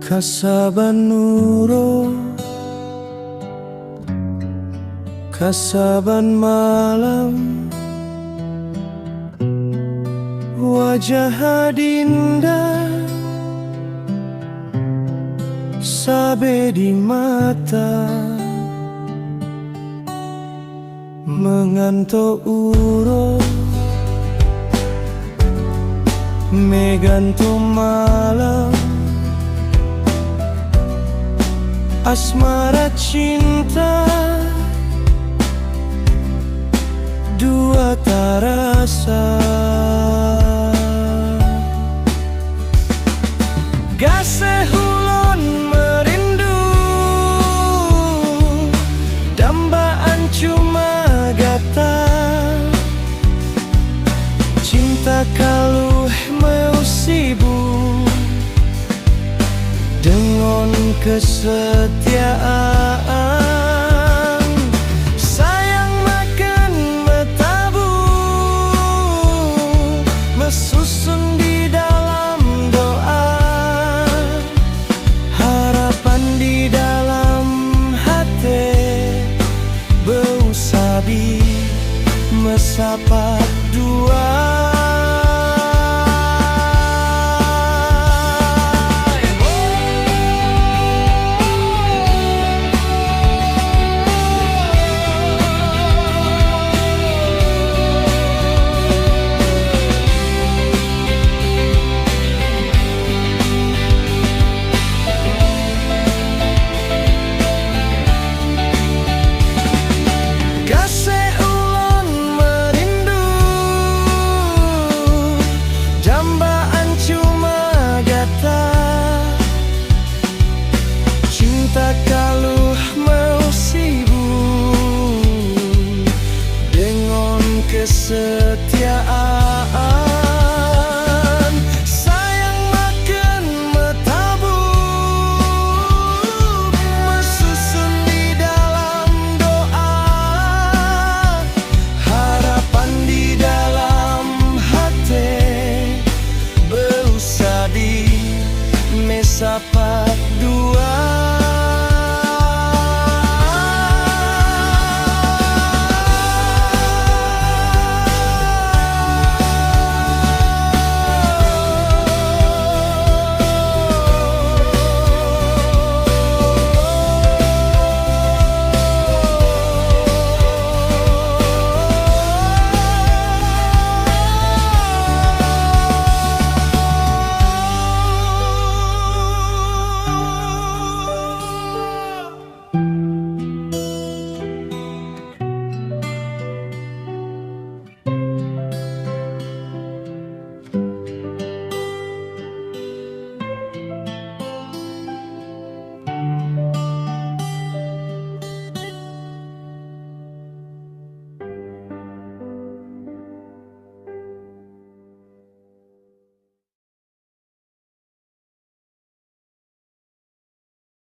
Kasaban nuro, kasaban malam, wajah adinda sabe di mata, menganto uro meganto malam, asmara cinta dua tarasa. Gase hulon merindu, dambaan cuma gata, cinta kaluh mau sibuk dengan kesetiaan. Sayang makan metabu, mesusun di dalam doa, harapan di dalam hati, bau sabi mesapat dua. Cinta kaluh mau sibuk dengan kesedihan.